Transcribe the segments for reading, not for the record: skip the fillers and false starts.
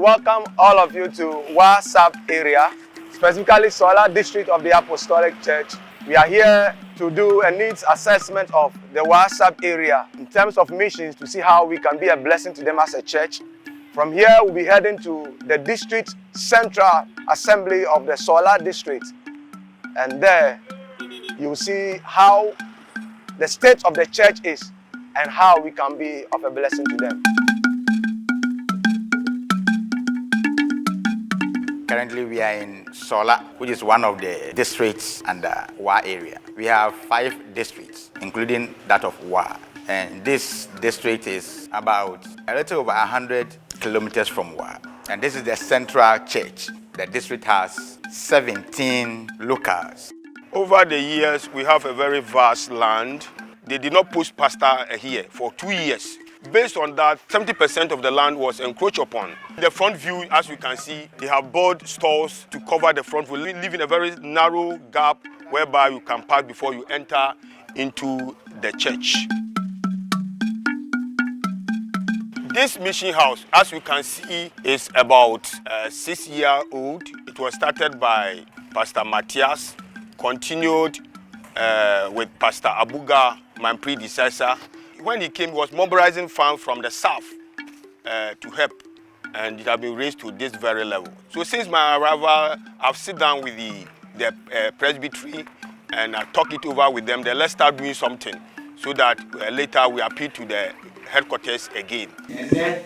welcome all of you to WhatsApp area, specifically Solar District of the Apostolic Church. We are here to do a needs assessment of the WhatsApp area in terms of missions to see how we can be a blessing to them as a church. From here, we'll be heading to the District Central Assembly of the Solar District. And there, you'll see how the state of the church is and how we can be of a blessing to them. Currently, we are in Sola, which is one of the districts under Wa area. We have 5 districts, including that of Wa. And this district is about a little over 100 kilometers from Wa. And this is the central church. The district has 17 locals. Over the years, we have a very vast land. They did not post pastor here for 2 years. Based on that, 70% of the land was encroached upon. The front view, as you can see, they have built stalls to cover the front. We live in a very narrow gap whereby you can park before you enter into the church. This mission house, as you can see, is about 6-year-old. It was started by Pastor Matthias, continued with Pastor Abuga, my predecessor. When he came, he was mobilizing funds from the south to help, and it has been raised to this very level. So since my arrival, I've sit down with the presbytery and I talk it over with them. Then let's start doing something so that later we appeal to the headquarters again. And then,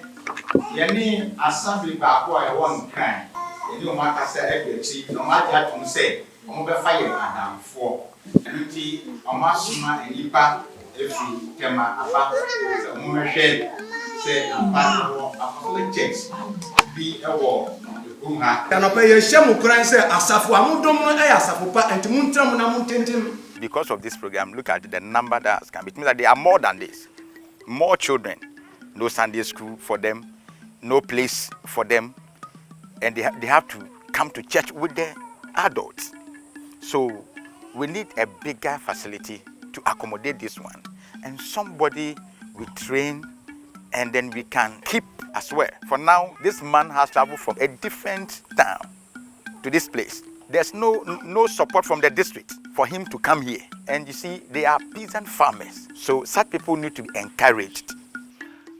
any assembly back where one can, you know, my say, no matter to say, I'm going to fire and for. And you Omasuma and Ipa. If you come up, the woman said, Apostolic Church be a war. Can I pay a shamu crying, say, Asafu, Amudomo, Asafupa, and Muntam. Because of this program, look at the number that has come. It means that there are more than this. More children, no Sunday school for them, no place for them, and they have to come to church with the adults. So we need a bigger facility to accommodate this one, and somebody we train, and then we can keep as well. For now, this man has traveled from a different town to this place. There's no support from the district for him to come here. And you see, they are peasant farmers, so such people need to be encouraged.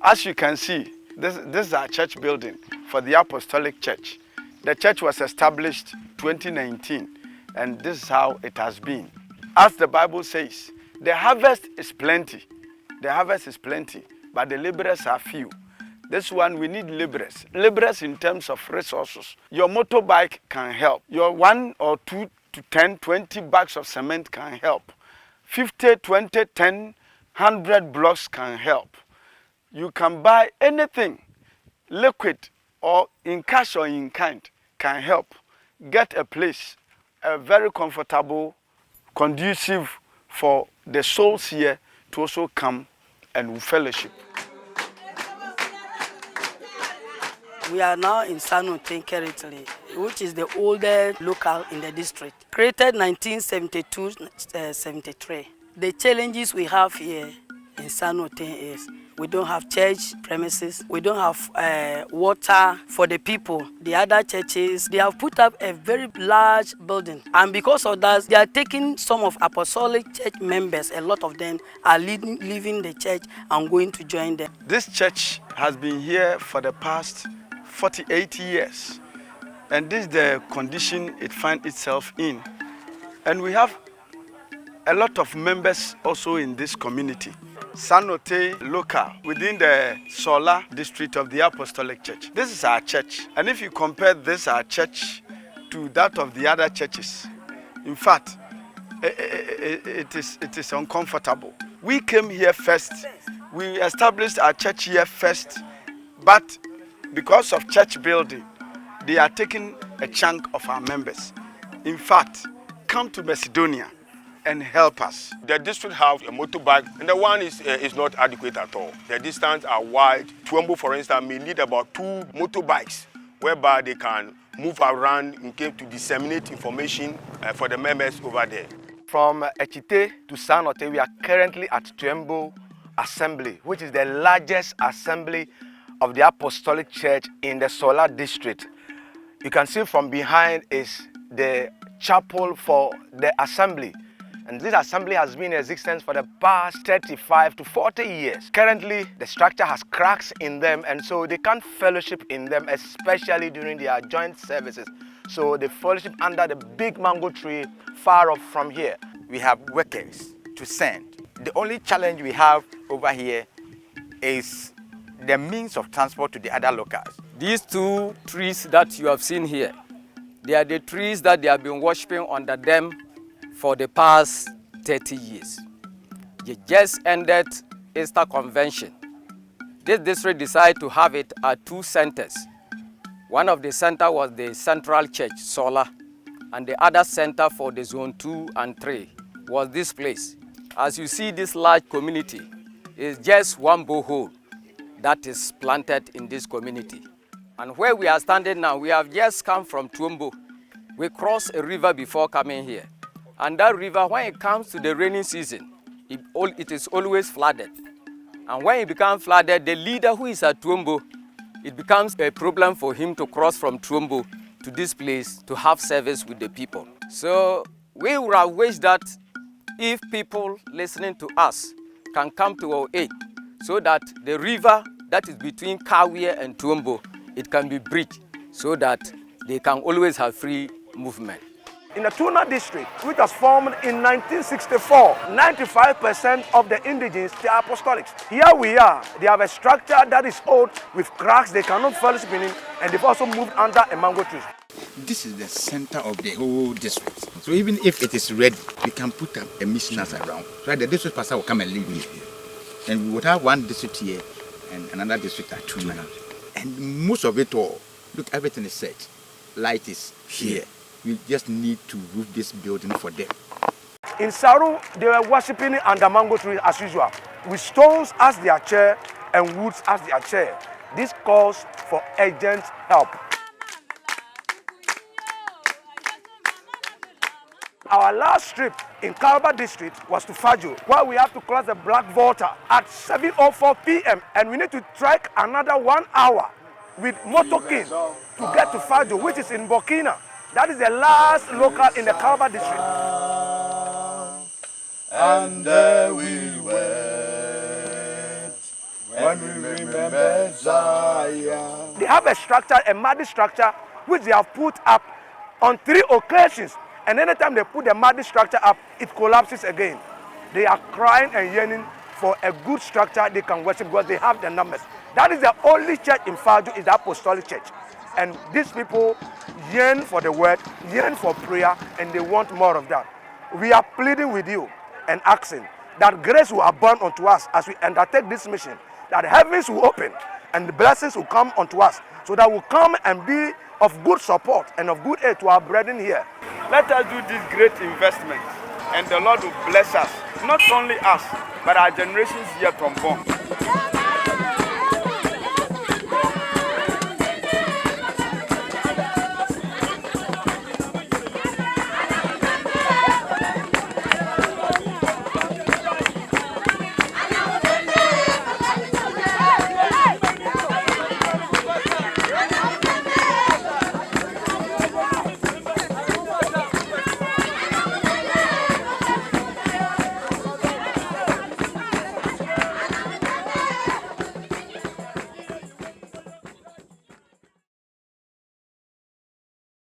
As you can see, this is our church building for the Apostolic Church. The church was established 2019, and this is how it has been. As the Bible says, the harvest is plenty. The harvest is plenty, but the laborers are few. This one, we need laborers. Laborers in terms of resources. Your motorbike can help. Your 1 or 2 to 10, 20 bags of cement can help. 50, 20, 10, 100 blocks can help. You can buy anything, liquid or in cash or in kind, can help. Get a place, a very comfortable, conducive for the souls here to also come and fellowship. We are now in Sanote currently, which is the oldest local in the district. Created 1972-73. The challenges we have here in Sanote is we don't have church premises, we don't have water for the people. The other churches, they have put up a very large building. And because of that, they are taking some of Apostolic Church members, a lot of them are leaving the church and going to join them. This church has been here for the past 48 years. And this is the condition it finds itself in. And we have a lot of members also in this community. Sanote local, within the Solar District of the Apostolic Church. This is our church. And if you compare this, our church, to that of the other churches, in fact, it is uncomfortable. We came here first. We established our church here first, but because of church building, they are taking a chunk of our members. In fact, come to Macedonia and help us. The district has a motorbike, and the one is not adequate at all. The distances are wide. Tuambo, for instance, may need about 2 motorbikes, whereby they can move around in case to disseminate information for the members over there. From Echite to Sanote, we are currently at Tuambo Assembly, which is the largest assembly of the Apostolic Church in the Solar District. You can see from behind is the chapel for the assembly. And this assembly has been in existence for the past 35 to 40 years. Currently, the structure has cracks in them, and so they can't fellowship in them, especially during their joint services. So they fellowship under the big mango tree far off from here. We have workers to send. The only challenge we have over here is the means of transport to the other locals. These two trees that you have seen here, they are the trees that they have been worshiping under them for the past 30 years. They just ended Easter Convention. This district decided to have it at two centers. One of the centers was the Central Church, Sola, and the other center for the Zone 2 and 3 was this place. As you see, this large community is just one borehole that is planted in this community. And where we are standing now, we have just come from Tuombo. We crossed a river before coming here. And that river, when it comes to the rainy season, it is always flooded. And when it becomes flooded, the leader who is at Tuombo, it becomes a problem for him to cross from Tuombo to this place to have service with the people. So we would have wished that if people listening to us can come to our aid so that the river that is between Kawie and Tuombo, it can be bridged so that they can always have free movement. In the Tuna district, which was formed in 1964, 95% of the indigenes, they are apostolics. Here we are. They have a structure that is old with cracks. They cannot fellowship in it, and they've also moved under a mango tree. This is the center of the whole district. So even if it is ready, we can put up a missionaries around. So the district pastor will come and live here. And we would have one district here and another district at Tuna. And most of it all, look, everything is set. Light is here. We just need to roof this building for them. In Saru, they were worshipping under mango tree as usual, with stones as their chair and woods as their chair. This calls for urgent help. Our last trip in Kalba district was to Fajo, where we have to cross the Black Water at 7:04 p.m. and we need to trek another 1 hour with motorcade to get to Fajo, which is in Burkina. That is the last local in the Kalba district. And there we went when we remember Zion. They have a structure, a muddy structure, which they have put up on 3 occasions. And anytime they put the muddy structure up, it collapses again. They are crying and yearning for a good structure they can worship because they have the numbers. That is the only church in Fajo, is the Apostolic Church. And these people yearn for the word, yearn for prayer, and they want more of that. We are pleading with you and asking that grace will abound unto us as we undertake this mission, that heavens will open and the blessings will come unto us, so that we'll come and be of good support and of good aid to our brethren here. Let us do this great investment, and the Lord will bless us, not only us, but our generations yet unborn.